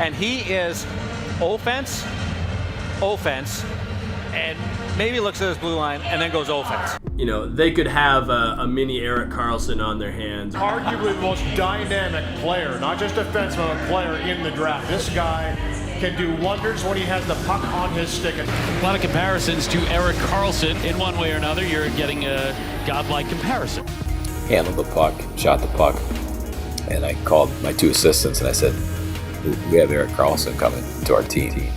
and he is offense, and maybe looks at his blue line and then goes offense. You know, they could have a mini Erik Karlsson on their hands. Arguably the most dynamic player, not just defenseman, but player in the draft. This guy can do wonders when he has the puck on his stick. A lot of comparisons to Erik Karlsson. In one way or another, you're getting a godlike comparison. Handled the puck, shot the puck, and I called my 2 assistants and I said, we have Erik Karlsson coming to our team.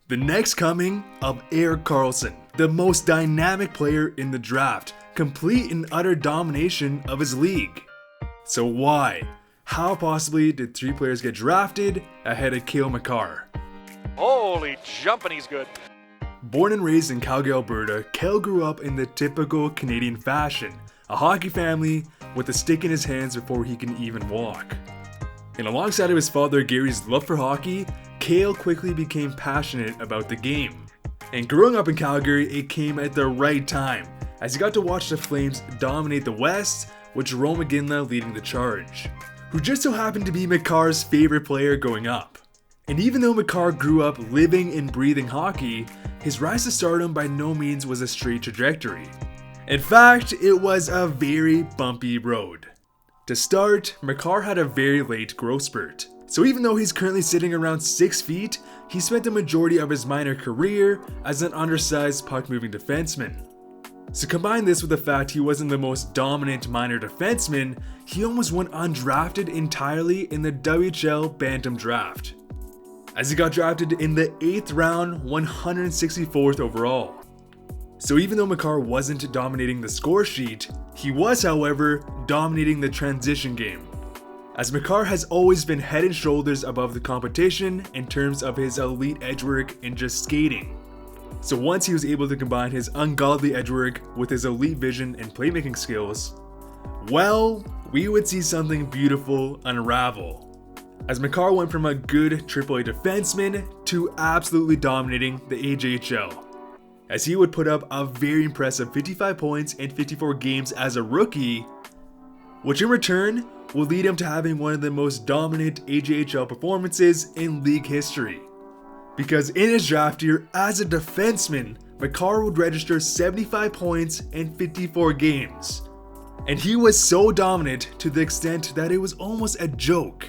The next coming of Erik Karlsson, the most dynamic player in the draft, complete and utter domination of his league. So why? How possibly did 3 players get drafted ahead of Cale Makar? Holy jumping, he's good. Born and raised in Calgary, Alberta, Cale grew up in the typical Canadian fashion, a hockey family with a stick in his hands before he can even walk. And alongside of his father Gary's love for hockey, Cale quickly became passionate about the game. And growing up in Calgary, it came at the right time, as he got to watch the Flames dominate the West, with Jarome Iginla leading the charge, who just so happened to be Makar's favorite player growing up. And even though Makar grew up living and breathing hockey, his rise to stardom by no means was a straight trajectory. In fact, it was a very bumpy road. To start, Makar had a very late growth spurt. So even though he's currently sitting around 6 feet, he spent the majority of his minor career as an undersized puck-moving defenseman. So combine this with the fact he wasn't the most dominant minor defenseman, he almost went undrafted entirely in the WHL Bantam draft, as he got drafted in the 8th round, 164th overall. So even though Makar wasn't dominating the score sheet, he was, however, dominating the transition game, as Makar has always been head and shoulders above the competition in terms of his elite edgework and just skating. So once he was able to combine his ungodly edgework with his elite vision and playmaking skills, well, we would see something beautiful unravel, as Makar went from a good AAA defenseman to absolutely dominating the AJHL, as he would put up a very impressive 55 points in 54 games as a rookie, which in return will lead him to having one of the most dominant AJHL performances in league history. Because in his draft year as a defenseman, Makar would register 75 points in 54 games. And he was so dominant to the extent that it was almost a joke.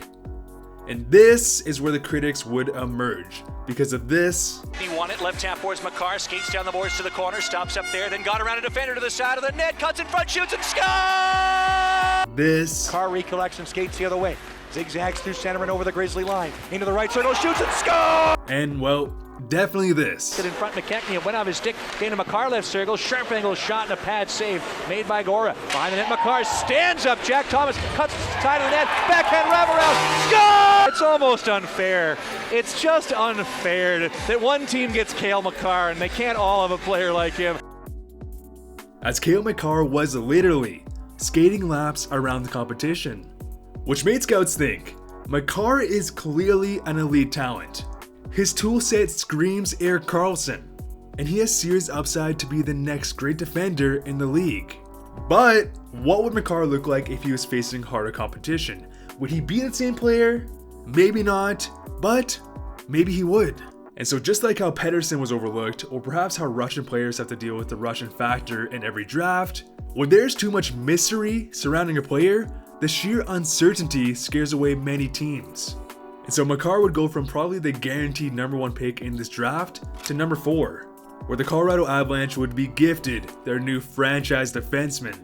And this is where the critics would emerge. Because of this, he won it, left half boards Makar, skates down the boards to the corner, stops up there, then got around a defender to the side of the net, cuts in front, shoots and scores! this, Makar recollects and skates the other way. Zigzags through center and over the Grizzly line. Into the right circle, shoots and scores! and well, definitely this. In front, McKechnie, it went off his stick, came to Makar left circle, sharp angle shot and a pad save made by Gora. Behind the net, Makar stands up, Jack Thomas cuts the side of the net, backhand wraparound, score! It's almost unfair. It's just unfair that one team gets Cale Makar and they can't all have a player like him. As Cale Makar was literally skating laps around the competition, which made scouts think, Makar is clearly an elite talent. His toolset screams Erik Karlsson, and he has serious upside to be the next great defender in the league. But what would Makar look like if he was facing harder competition? Would he be the same player? Maybe not, but maybe he would. And so just like how Pettersson was overlooked, or perhaps how Russian players have to deal with the Russian factor in every draft, when there's too much mystery surrounding a player, the sheer uncertainty scares away many teams. And so Makar would go from probably the guaranteed #1 pick in this draft to number 4, where the Colorado Avalanche would be gifted their new franchise defenseman.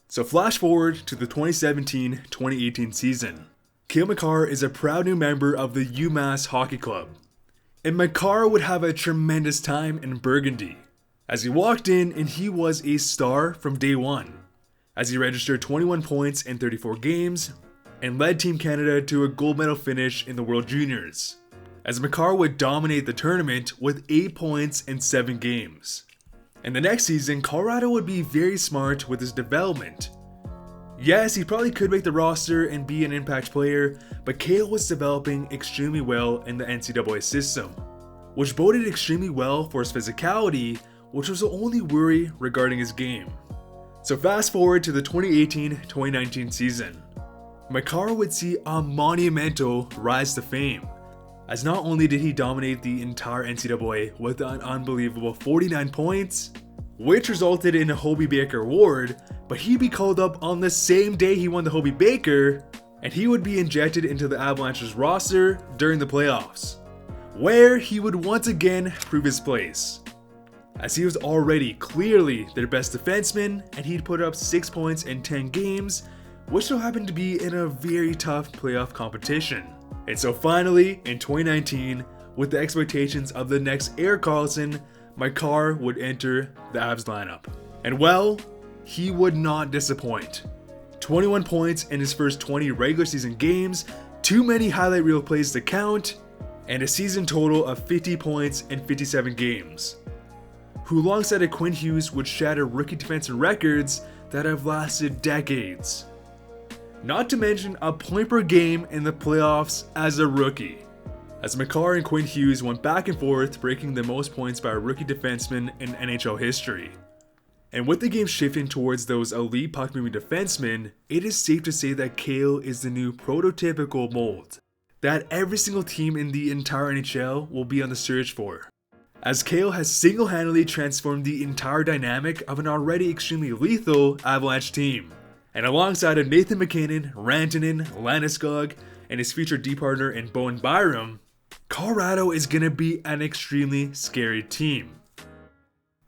So flash forward to the 2017-2018 season. Cale Makar is a proud new member of the UMass Hockey Club. And Makar would have a tremendous time in Burgundy, as he walked in and he was a star from day one, as he registered 21 points in 34 games and led Team Canada to a gold medal finish in the World Juniors, as Makar would dominate the tournament with 8 points in 7 games. And the next season, Colorado would be very smart with his development. Yes, he probably could make the roster and be an impact player, but Cale was developing extremely well in the NCAA system, which boded extremely well for his physicality, which was the only worry regarding his game. So fast forward to the 2018-2019 season. Makar would see a monumental rise to fame, as not only did he dominate the entire NCAA with an unbelievable 49 points, which resulted in a Hobie Baker award, but he'd be called up on the same day he won the Hobie Baker, and he would be injected into the Avalanche's roster during the playoffs, where he would once again prove his place, as he was already clearly their best defenseman, and he'd put up 6 points in 10 games, which so happened to be in a very tough playoff competition. And so finally, in 2019, with the expectations of the next Erik Karlsson, Makar would enter the Avs lineup. And well, he would not disappoint. 21 points in his first 20 regular season games, too many highlight reel plays to count, and a season total of 50 points in 57 games, who alongside Quinn Hughes would shatter rookie defensive records that have lasted decades. Not to mention a point per game in the playoffs as a rookie, as Makar and Quinn Hughes went back and forth, breaking the most points by a rookie defenseman in NHL history. And with the game shifting towards those elite puck-moving defensemen, it is safe to say that Cale is the new prototypical mold that every single team in the entire NHL will be on the search for, as Cale has single-handedly transformed the entire dynamic of an already extremely lethal Avalanche team. And alongside of Nathan MacKinnon, Rantanen, Landeskog, and his future D partner in Bowen Byram, Colorado is going to be an extremely scary team.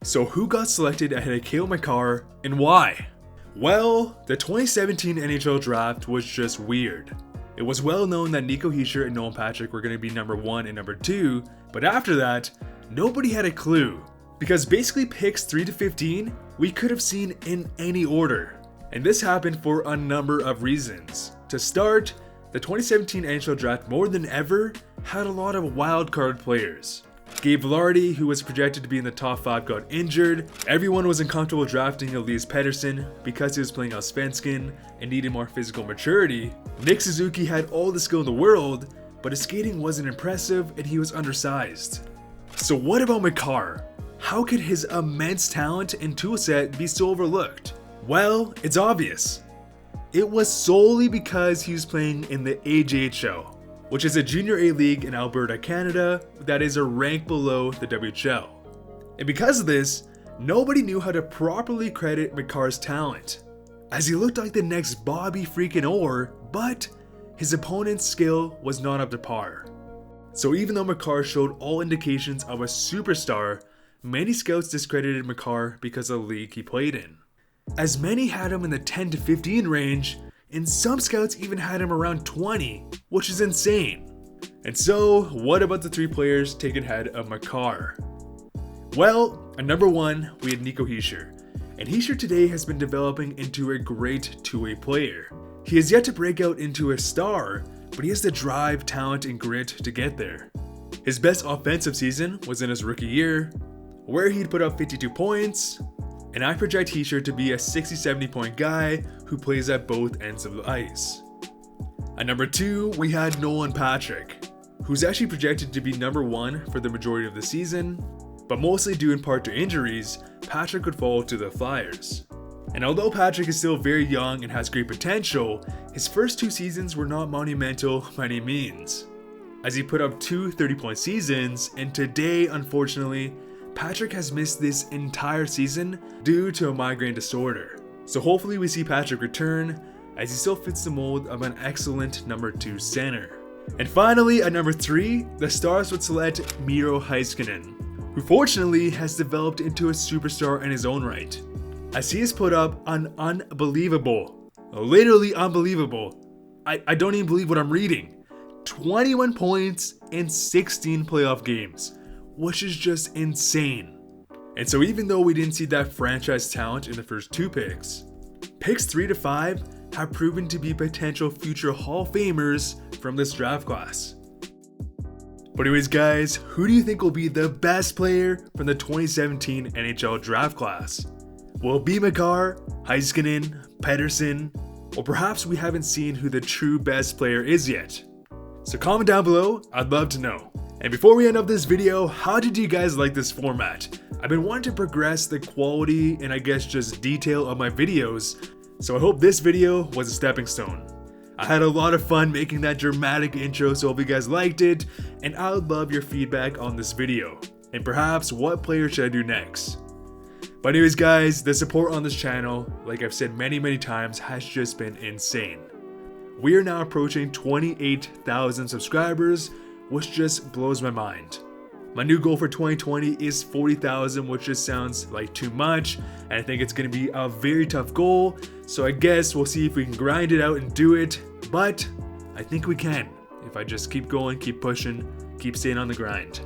So who got selected ahead of Cale Makar and why? Well, the 2017 NHL draft was just weird. It was well known that Nikko Hisher and Nolan Patrick were going to be number 1 and number 2, but after that, nobody had a clue. Because basically picks 3 to 15, we could have seen in any order. And this happened for a number of reasons. To start, the 2017 NHL draft more than ever had a lot of wildcard players. Gabe Vilardi, who was projected to be in the top 5, got injured. Everyone was uncomfortable drafting Elias Pettersson because he was playing Allsvenskan and needed more physical maturity. Nick Suzuki had all the skill in the world, but his skating wasn't impressive and he was undersized. So what about Makar? How could his immense talent and toolset be so overlooked? Well, it's obvious. It was solely because he was playing in the AJHL, which is a junior A league in Alberta, Canada, that is a rank below the WHL. And because of this, nobody knew how to properly credit Makar's talent, as he looked like the next Bobby freaking Orr, but his opponent's skill was not up to par. So even though Makar showed all indications of a superstar, many scouts discredited Makar because of the league he played in, as many had him in the 10 to 15 range, and some scouts even had him around 20, which is insane. And so, what about the 3 players taken ahead of Makar? Well, at number 1, we had Nikko Hisher, and Hisher today has been developing into a great two-way player. He has yet to break out into a star, but he has the drive, talent, and grit to get there. His best offensive season was in his rookie year, where he'd put up 52 points, and I project Hisher to be a 60-70 point guy who plays at both ends of the ice. At number 2, we had Nolan Patrick, who's actually projected to be number 1 for the majority of the season, but mostly due in part to injuries, Patrick would fall to the Flyers. And although Patrick is still very young and has great potential, his first 2 seasons were not monumental by any means, as he put up 2 30-point seasons, and today, unfortunately, Patrick has missed this entire season due to a migraine disorder. So hopefully we see Patrick return, as he still fits the mold of an excellent number 2 center. And finally, at number 3, the Stars would select Miro Heiskinen, who fortunately has developed into a superstar in his own right, as he has put up an unbelievable, literally unbelievable, I don't even believe what I'm reading, 21 points in 16 playoff games, which is just insane. And so even though we didn't see that franchise talent in the first 2 picks, picks 3 to 5 have proven to be potential future Hall of Famers from this draft class. But anyways guys, who do you think will be the best player from the 2017 NHL draft class? Will it be Makar, Heiskinen, Pettersson, or perhaps we haven't seen who the true best player is yet? So comment down below, I'd love to know. And before we end up this video, how did you guys like this format? I've been wanting to progress the quality and I guess just detail of my videos, so I hope this video was a stepping stone. I had a lot of fun making that dramatic intro, so hope you guys liked it, and I would love your feedback on this video, and perhaps what player should I do next. But anyways guys, the support on this channel, like I've said many times, has just been insane. We are now approaching 28,000 subscribers, which just blows my mind. My new goal for 2020 is 40,000, which just sounds like too much, and I think it's going to be a very tough goal, so I guess we'll see if we can grind it out and do it, but I think we can, if I just keep going, keep pushing, keep staying on the grind.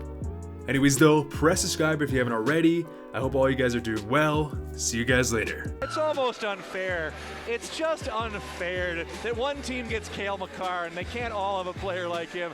Anyways though, press subscribe if you haven't already. I hope all you guys are doing well. See you guys later. It's almost unfair. It's just unfair that one team gets Cale Makar and they can't all have a player like him.